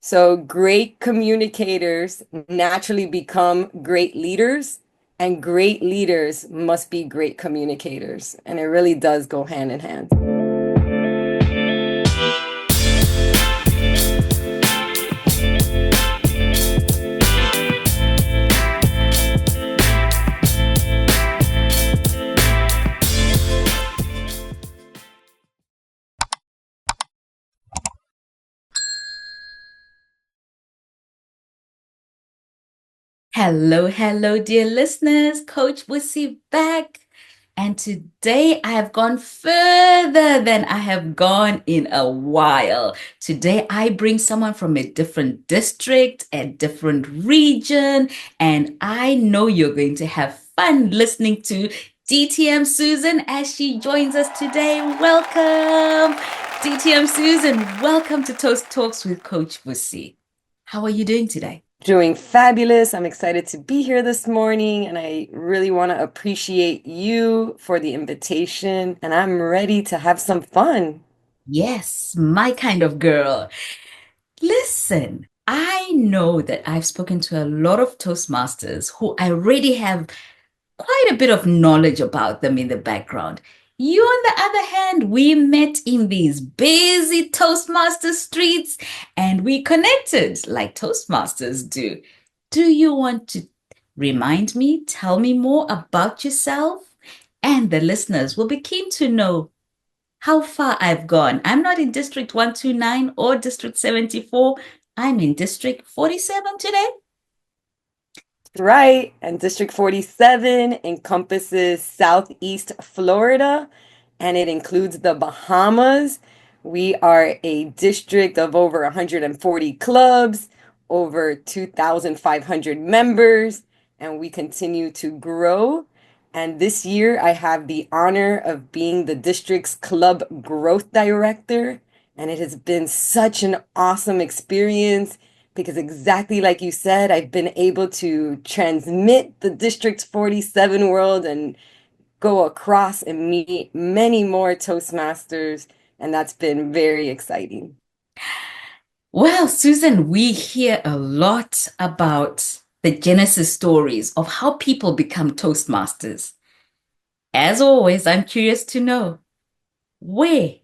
So great communicators naturally become great leaders, and great leaders must be great communicators. And it really does go hand in hand. Hello, hello, dear listeners. CoachBusi back. And today I have gone further than I have gone in a while. Today I bring someone from a different district, a different region, and I know you're going to have fun listening to DTM Susan as she joins us today. Welcome, DTM Susan. Welcome to Toast Talks with Coach Busi. How are you doing today? Doing fabulous. I'm excited to be here this morning, and I really want to appreciate you for the invitation. And I'm ready to have some fun. Yes, my kind of girl. Listen, I know that I've spoken to a lot of Toastmasters who I already have quite a bit of knowledge about them in the background. You, on the other hand, we met in these busy Toastmaster streets and we connected like Toastmasters do. Do you want to remind me, tell me more about yourself? And the listeners will be keen to know how far I've gone. I'm not in District 129 or District 74. I'm in District 47 today. Right. And District 47 encompasses Southeast Florida, and it includes the Bahamas. We are a district of over 140 clubs, over 2,500 members, and we continue to grow. And this year, I have the honor of being the district's club growth director. And it has been such an awesome experience because exactly like you said, I've been able to transmit the District 47 world and go across and meet many more Toastmasters, and that's been very exciting. Well, Susan, we hear a lot about the genesis stories of how people become Toastmasters. As always, I'm curious to know where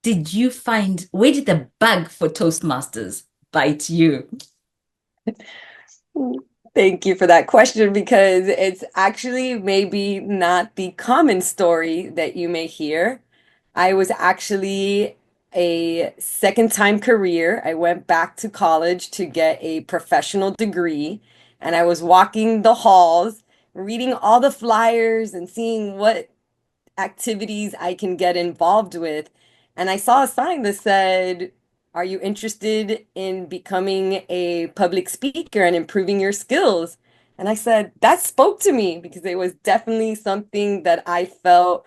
where did the bug for Toastmasters bite you? Thank you for that question because it's actually maybe not the common story that you may hear. I was actually a second time career. I went back to college to get a professional degree, and I was walking the halls, reading all the flyers and seeing what activities I can get involved with. And I saw a sign that said, "Are you interested in becoming a public speaker and improving your skills?" And I said, that spoke to me because it was definitely something that I felt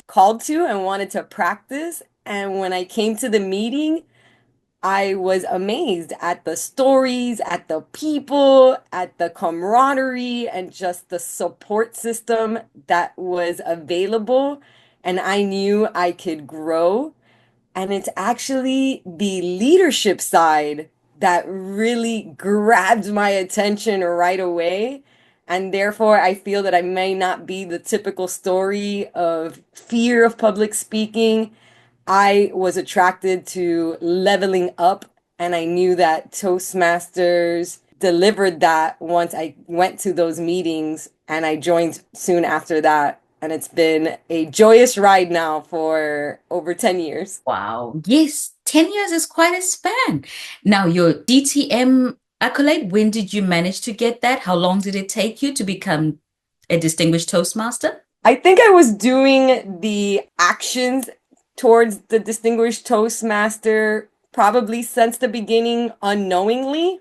called to and wanted to practice. And when I came to the meeting, I was amazed at the stories, at the people, at the camaraderie, and just the support system that was available. And I knew I could grow. And it's actually the leadership side that really grabbed my attention right away. And therefore, I feel that I may not be the typical story of fear of public speaking. I was attracted to leveling up, and I knew that Toastmasters delivered that once I went to those meetings, and I joined soon after that. And it's been a joyous ride now for over 10 years. Wow. Yes, 10 years is quite a span. Now, your DTM accolade, when did you manage to get that? How long did it take you to become a distinguished Toastmaster? I think I was doing the actions towards the Distinguished Toastmaster probably since the beginning unknowingly.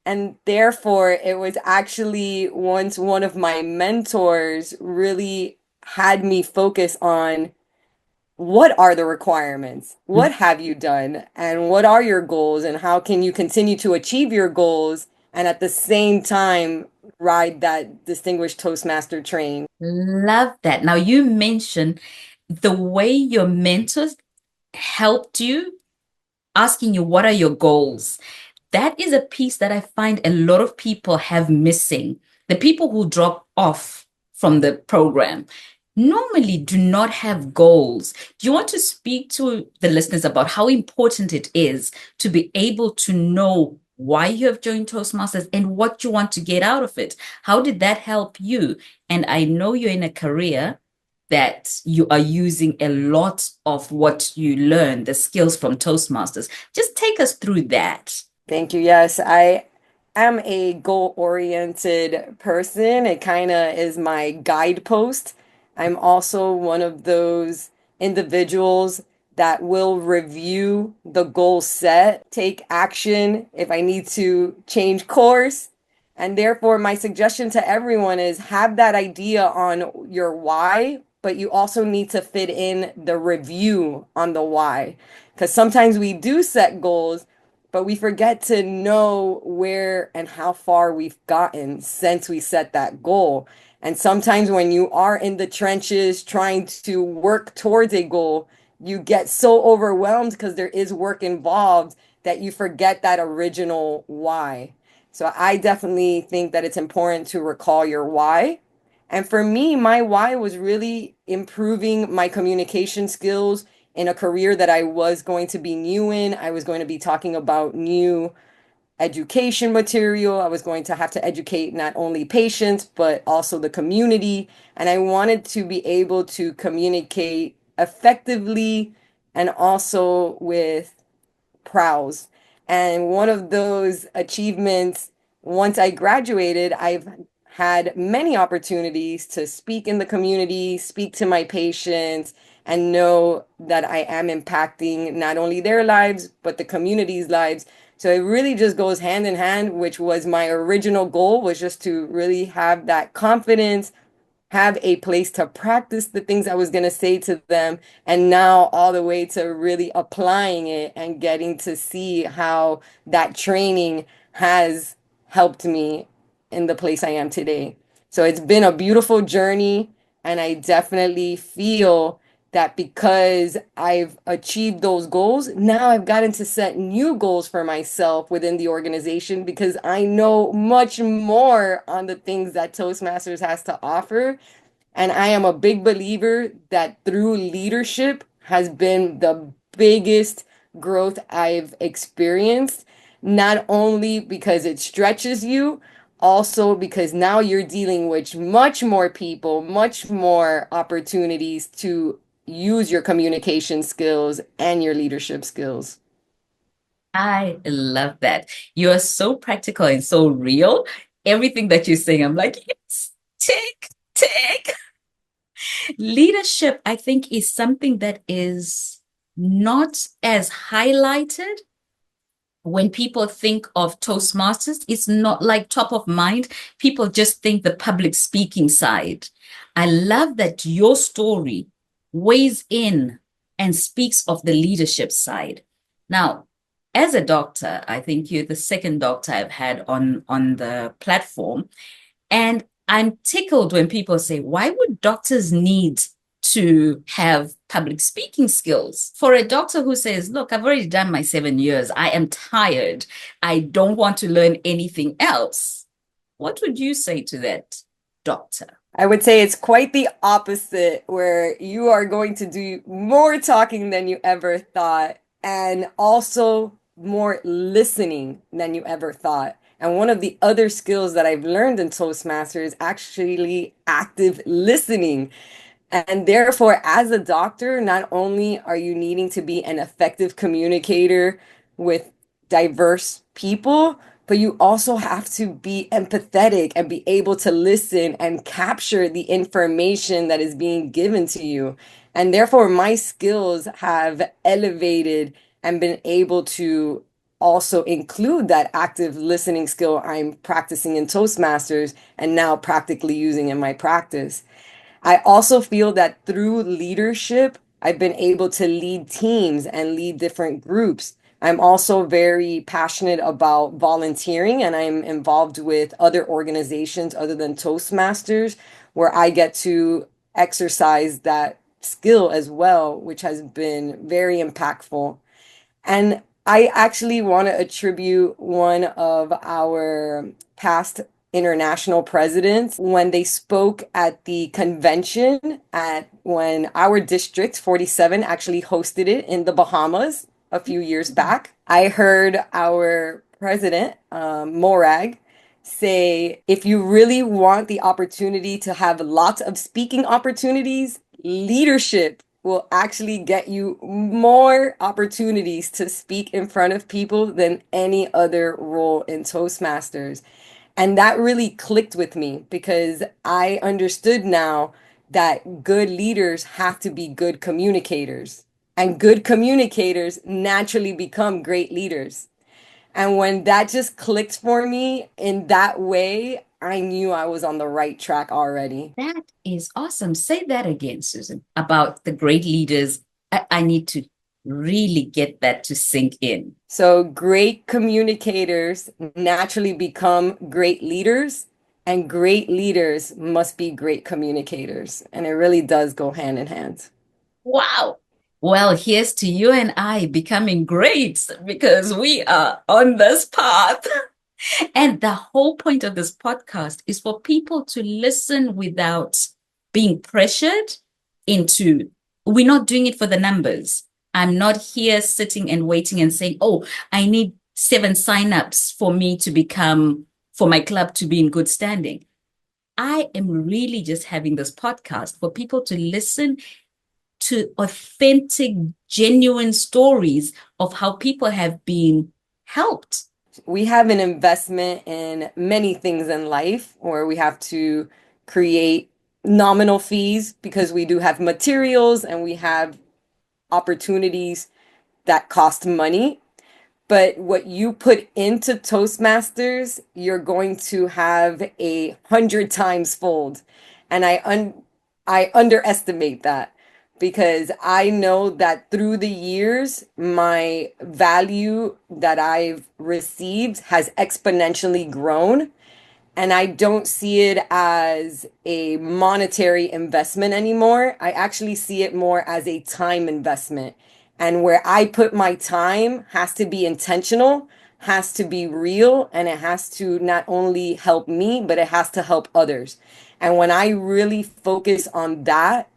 And therefore, it was actually once one of my mentors really had me focus on what are the requirements? What have you done? And what are your goals? And how can you continue to achieve your goals and at the same time ride that Distinguished Toastmaster train? Love that. Now, you mentioned the way your mentors helped you asking you, what are your goals? That is a piece that I find a lot of people have missing. The people who drop off from the program normally do not have goals. Do you want to speak to the listeners about how important it is to be able to know why you have joined Toastmasters and what you want to get out of it? How did that help you? And I know you're in a career that you are using a lot of what you learn, the skills from Toastmasters. Just take us through that. Thank you. Yes, I am a goal-oriented person. It kind of is my guidepost. I'm also one of those individuals that will review the goal set, take action if I need to change course. And therefore, my suggestion to everyone is have that idea on your why, but you also need to fit in the review on the why. Because sometimes we do set goals, but we forget to know where and how far we've gotten since we set that goal. And sometimes when you are in the trenches trying to work towards a goal, you get so overwhelmed because there is work involved that you forget that original why. So I definitely think that it's important to recall your why. And for me, my why was really improving my communication skills in a career that I was going to be new in. I was going to be talking about new education material. I was going to have to educate not only patients, but also the community. And I wanted to be able to communicate effectively and also with prowls. And one of those achievements, once I graduated, I've had many opportunities to speak in the community, speak to my patients, and know that I am impacting not only their lives, but the community's lives. So it really just goes hand in hand, which was my original goal, was just to really have that confidence, have a place to practice the things I was going to say to them, and now all the way to really applying it and getting to see how that training has helped me in the place I am today. So it's been a beautiful journey, and I definitely feel that because I've achieved those goals, now I've gotten to set new goals for myself within the organization because I know much more on the things that Toastmasters has to offer. And I am a big believer that through leadership has been the biggest growth I've experienced, not only because it stretches you, also because now you're dealing with much more people, much more opportunities to use your communication skills and your leadership skills. I love that. You are so practical and so real. Everything that you're saying, I'm like, yes, tick, tick. Leadership, I think, is something that is not as highlighted when people think of Toastmasters. It's not like top of mind. People just think the public speaking side. I love that your story weighs in and speaks of the leadership side. Now, as a doctor, I think you're the second doctor I've had on the platform. And I'm tickled when people say, why would doctors need to have public speaking skills? For a doctor who says, look, I've already done my 7 years, I am tired, I don't want to learn anything else. What would you say to that doctor? I would say it's quite the opposite, where you are going to do more talking than you ever thought, and also more listening than you ever thought. And one of the other skills that I've learned in Toastmasters is actually active listening. And therefore, as a doctor, not only are you needing to be an effective communicator with diverse people, but you also have to be empathetic and be able to listen and capture the information that is being given to you. And therefore, my skills have elevated and been able to also include that active listening skill I'm practicing in Toastmasters and now practically using in my practice. I also feel that through leadership, I've been able to lead teams and lead different groups. I'm also very passionate about volunteering, and I'm involved with other organizations other than Toastmasters, where I get to exercise that skill as well, which has been very impactful. And I actually want to attribute one of our past international presidents when they spoke at the convention at when our district 47 actually hosted it in the Bahamas a few years back. I heard our president, Morag, say if you really want the opportunity to have lots of speaking opportunities, leadership will actually get you more opportunities to speak in front of people than any other role in Toastmasters. And that really clicked with me because I understood now that good leaders have to be good communicators. And good communicators naturally become great leaders. And when that just clicked for me in that way, I knew I was on the right track already. That is awesome. Say that again, Susan, about the great leaders. I need to really get that to sink in. So, great communicators naturally become great leaders, and great leaders must be great communicators. And it really does go hand in hand. Wow. Well, here's to you and I becoming greats because we are on this path. And the whole point of this podcast is for people to listen without being pressured into, we're not doing it for the numbers. I'm not here sitting and waiting and saying, oh, I need 7 signups for me to become, for my club to be in good standing. I am really just having this podcast for people to listen to authentic, genuine stories of how people have been helped. We have an investment in many things in life where we have to create nominal fees because we do have materials and we have opportunities that cost money. But what you put into Toastmasters, you're going to have 100 times fold. And I underestimate that because I know that through the years, my value that I've received has exponentially grown. And I don't see it as a monetary investment anymore. I actually see it more as a time investment. And where I put my time has to be intentional, has to be real, and it has to not only help me, but it has to help others. And when I really focus on that,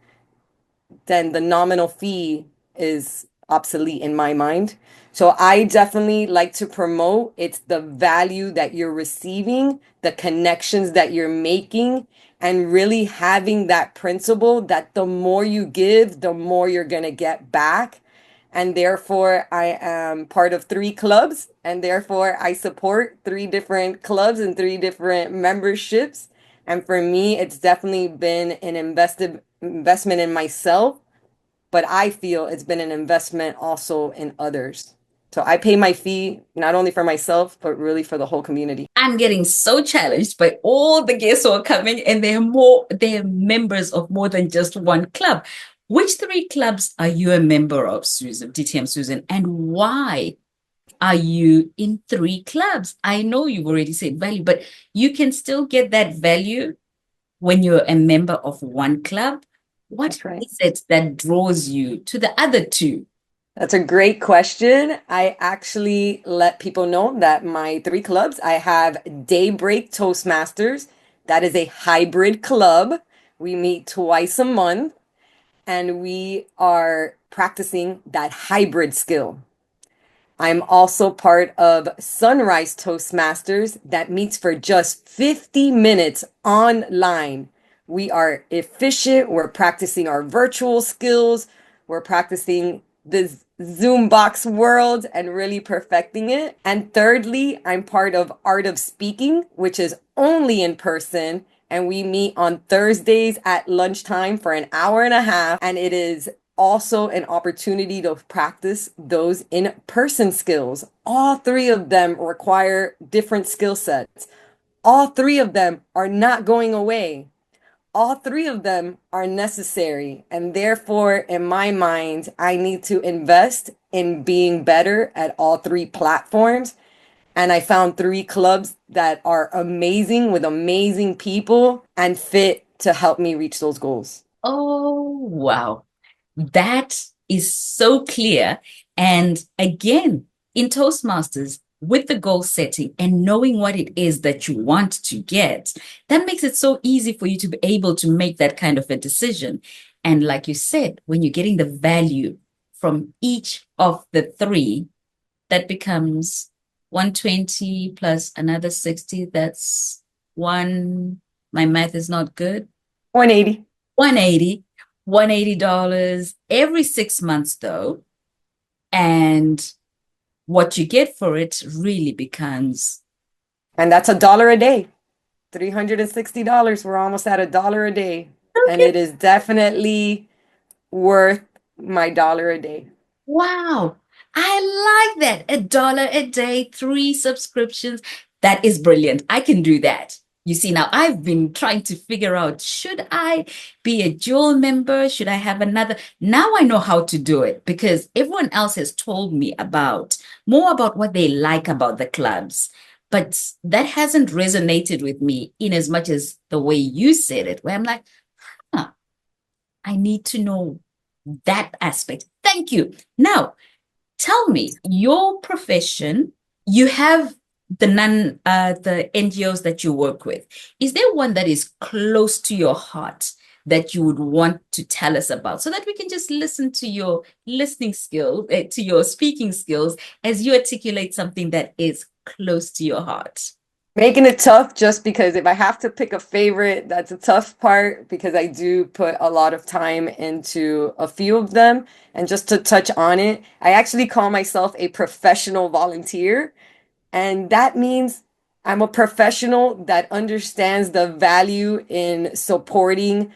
then the nominal fee is obsolete in my mind. So I definitely like to promote it's the value that you're receiving, the connections that you're making, and really having that principle that the more you give, the more you're going to get back. And therefore, I am part of 3 clubs, and therefore, I support 3 different clubs and 3 different memberships. And for me, it's definitely been an invested investment in myself, but I feel it's been an investment also in others. So I pay my fee not only for myself, but really for the whole community. I'm getting so challenged by all the guests who are coming, and they're members of more than just one club. Which 3 clubs are you a member of, Susan, DTM Susan, and why are you in 3 clubs? I know you've already said value, but you can still get that value when you're a member of one club. What That's right. is it that draws you to the other 2? That's a great question. I actually let people know that my 3 clubs, I have Daybreak Toastmasters. That is a hybrid club. We meet twice a month and we are practicing that hybrid skill. I'm also part of Sunrise Toastmasters that meets for just 50 minutes online. We are efficient. We're practicing our virtual skills. We're practicing the Zoom box world and really perfecting it. And thirdly, I'm part of Art of Speaking, which is only in person. And we meet on Thursdays at lunchtime for an hour and a half. And it is also an opportunity to practice those in-person skills. All 3 of them require different skill sets. All 3 of them are not going away. All 3 of them are necessary. And therefore, in my mind, I need to invest in being better at all 3 platforms. And I found 3 clubs that are amazing with amazing people and fit to help me reach those goals. Oh, wow. That is so clear. And again, in Toastmasters, with the goal setting and knowing what it is that you want to get, that makes it so easy for you to be able to make that kind of a decision. And like you said, when you're getting the value from each of the three, that becomes 120 plus another 60. That's one, my math is not good. 180. 180, $180 every 6 months, though. And what you get for it really becomes And that's $1 a day. $360. We're almost at $1 a day. And okay. it is definitely worth my dollar a day. Wow. I like that. $1 a day, three subscriptions. That is brilliant. I can do that. You see, now I've been trying to figure out, should I be a dual member? Should I have another? Now I know how to do it because everyone else has told me about more about what they like about the clubs. But that hasn't resonated with me in as much as the way you said it, where I'm like, huh, I need to know that aspect. Thank you. Now, tell me, your profession, you have the NGOs that you work with. Is there one that is close to your heart that you would want to tell us about so that we can just listen to your listening skills, to your speaking skills as you articulate something that is close to your heart? Making it tough just because if I have to pick a favorite, that's a tough part because I do put a lot of time into a few of them. And just to touch on it, I actually call myself a professional volunteer. And that means I'm a professional that understands the value in supporting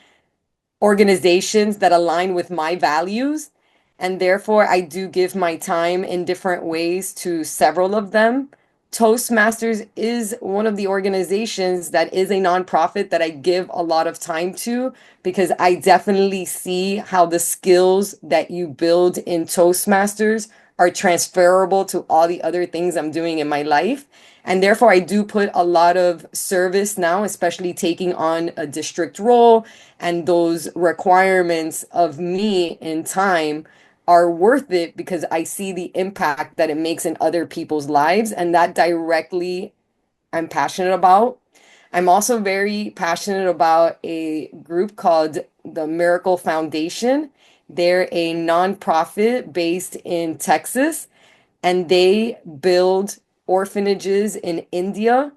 organizations that align with my values. And therefore, I do give my time in different ways to several of them. Toastmasters is one of the organizations that is a nonprofit that I give a lot of time to because I definitely see how the skills that you build in Toastmasters are transferable to all the other things I'm doing in my life. And therefore, I do put a lot of service now, especially taking on a district role, and those requirements of me in time are worth it because I see the impact that it makes in other people's lives. And that directly I'm passionate about. I'm also very passionate about a group called the Miracle Foundation. They're a nonprofit based in Texas, and they build orphanages in India,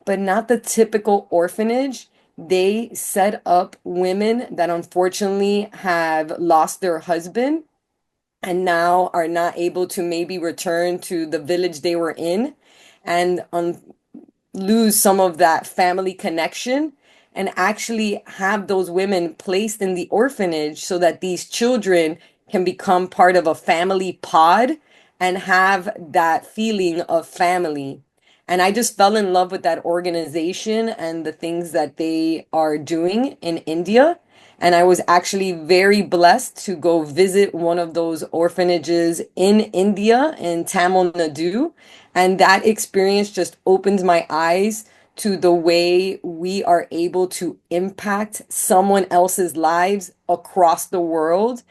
but not the typical orphanage. They set up women that unfortunately have lost their husband and now are not able to maybe return to the village they were in and lose some of that family connection and actually have those women placed in the orphanage so that these children can become part of a family pod and have that feeling of family. And I just fell in love with that organization and the things that they are doing in India. And I was actually very blessed to go visit one of those orphanages in India, in Tamil Nadu. And that experience just opened my eyes to the way we are able to impact someone else's lives across the world.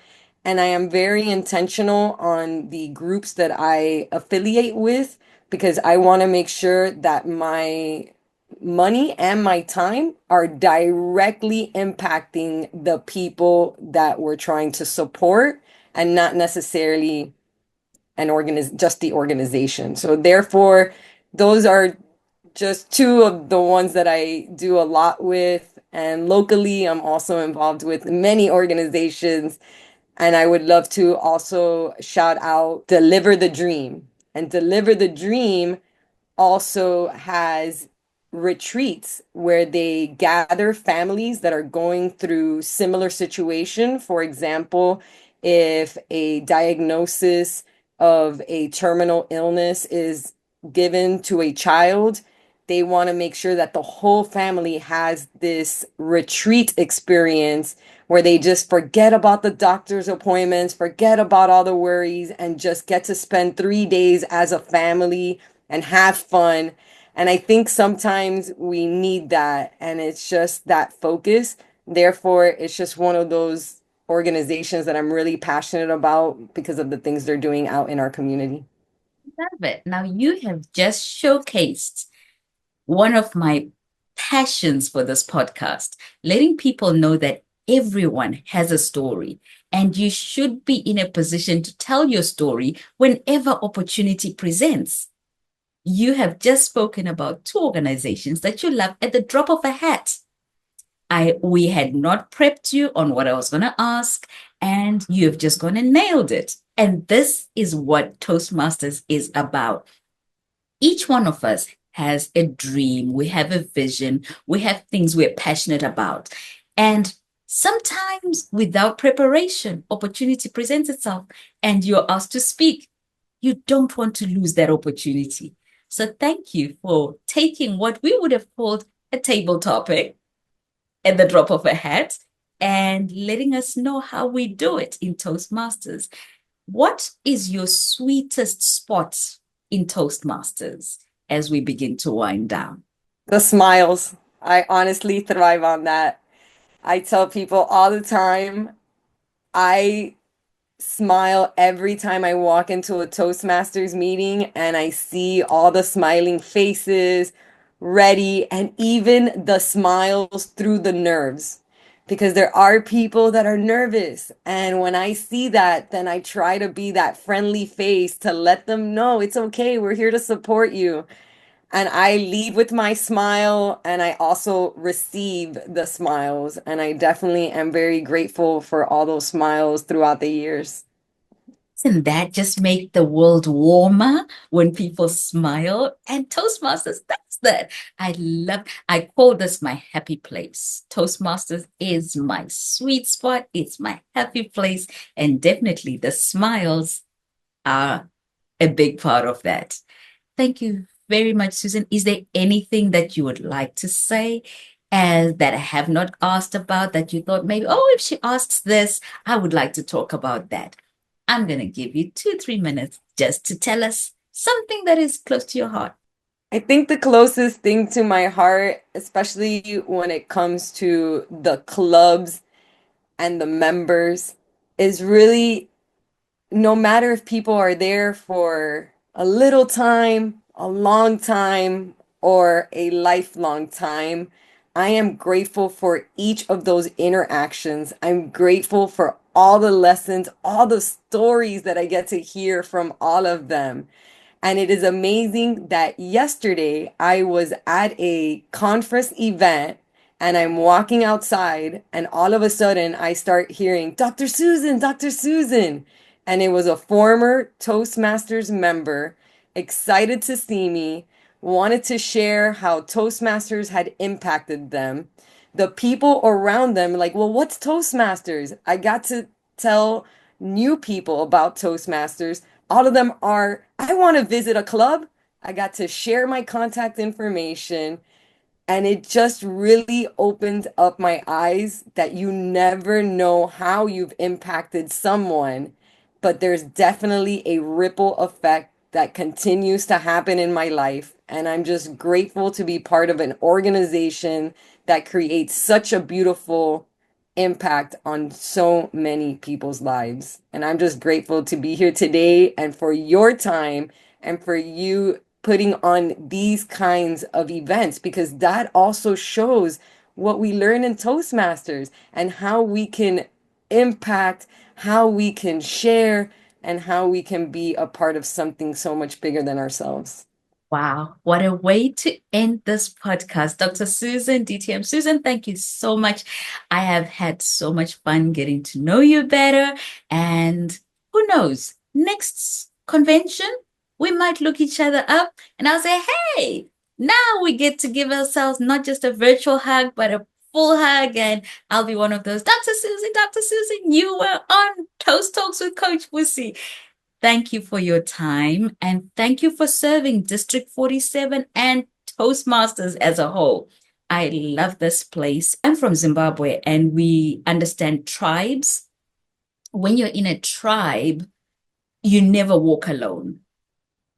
And I am very intentional on the groups that I affiliate with because I want to make sure that my money and my time are directly impacting the people that we're trying to support and not necessarily just the organization. So therefore, those are just two of the ones that I do a lot with. And locally, I'm also involved with many organizations. And I would love to also shout out Deliver the Dream. And Deliver the Dream also has retreats where they gather families that are going through similar situation. For example, if a diagnosis of a terminal illness is given to a child, they want to make sure that the whole family has this retreat experience where they just forget about the doctor's appointments, forget about all the worries, and just get to spend 3 days as a family and have fun. And I think sometimes we need that, and it's just that focus. Therefore, it's just one of those organizations that I'm really passionate about because of the things they're doing out in our community. Love it. Now, you have just showcased one of my passions for this podcast, letting people know that everyone has a story and you should be in a position to tell your story whenever opportunity presents. You have just spoken about two organizations that you love at the drop of a hat. We had not prepped you on what I was going to ask, and you have just gone and nailed it. And this is what Toastmasters is about. Each one of us has a dream, we have a vision, we have things we're passionate about. And sometimes without preparation, opportunity presents itself and you're asked to speak. You don't want to lose that opportunity. So thank you for taking what we would have called a table topic at the drop of a hat and letting us know how we do it in Toastmasters. What is your sweetest spot in Toastmasters as we begin to wind down? The smiles. I honestly thrive on that. I tell people all the time, I smile every time I walk into a Toastmasters meeting and I see all the smiling faces ready and even the smiles through the nerves. Because there are people that are nervous. And when I see that, then I try to be that friendly face to let them know it's okay. We're here to support you. And I leave with my smile and I also receive the smiles. And I definitely am very grateful for all those smiles throughout the years. Doesn't that just make the world warmer when people smile? And Toastmasters, that's that. I call this my happy place. Toastmasters is my sweet spot. It's my happy place. And definitely the smiles are a big part of that. Thank you very much, Susan. Is there anything that you would like to say that I have not asked about that you thought maybe, oh, if she asks this, I would like to talk about that? I'm going to give you 2, 3 minutes just to tell us something that is close to your heart. I think the closest thing to my heart, especially when it comes to the clubs and the members, is really no matter if people are there for a little time, a long time, or a lifelong time, I am grateful for each of those interactions. I'm grateful for all the lessons, all the stories that I get to hear from all of them. And it is amazing that yesterday I was at a conference event and I'm walking outside, and all of a sudden I start hearing, Dr. Susan, Dr. Susan. And it was a former Toastmasters member, excited to see me, wanted to share how Toastmasters had impacted them. The people around them, like, well, what's Toastmasters? I got to tell new people about Toastmasters. All of them are, I want to visit a club. I got to share my contact information. And it just really opened up my eyes that you never know how you've impacted someone, but there's definitely a ripple effect that continues to happen in my life. And I'm just grateful to be part of an organization that creates such a beautiful impact on so many people's lives. And I'm just grateful to be here today and for your time and for you putting on these kinds of events because that also shows what we learn in Toastmasters and how we can impact, how we can share, and how we can be a part of something so much bigger than ourselves. Wow, what a way to end this podcast. Dr. Susan, DTM Susan, thank you so much. I have had so much fun getting to know you better. And who knows, next convention, we might look each other up and I'll say, hey, now we get to give ourselves not just a virtual hug, but a full hug. And I'll be one of those, Dr. Susan, you were on Toast Talks with Coach Busi. Thank you for your time and thank you for serving District 47 and Toastmasters as a whole. I love this place. I'm from Zimbabwe and we understand tribes. When you're in a tribe, you never walk alone.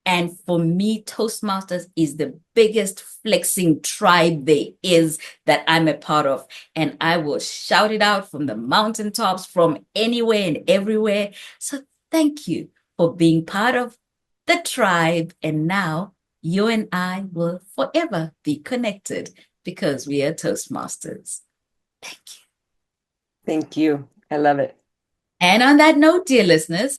And for me, Toastmasters is the biggest flexing tribe there is that I'm a part of. And I will shout it out from the mountaintops, from anywhere and everywhere. So thank you for being part of the tribe, and now you and I will forever be connected because we are Toastmasters. Thank you. Thank you. I love it. And on that note, dear listeners,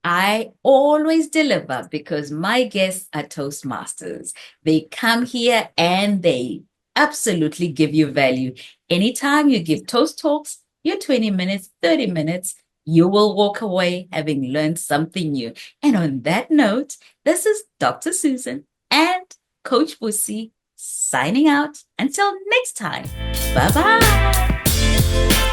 I always deliver because my guests are Toastmasters. They come here and they absolutely give you value. Anytime you give Toast Talks, your 20 minutes, 30 minutes, you will walk away having learned something new. And on that note, this is Dr. Susan and Coach Busi signing out. Until next time, bye bye.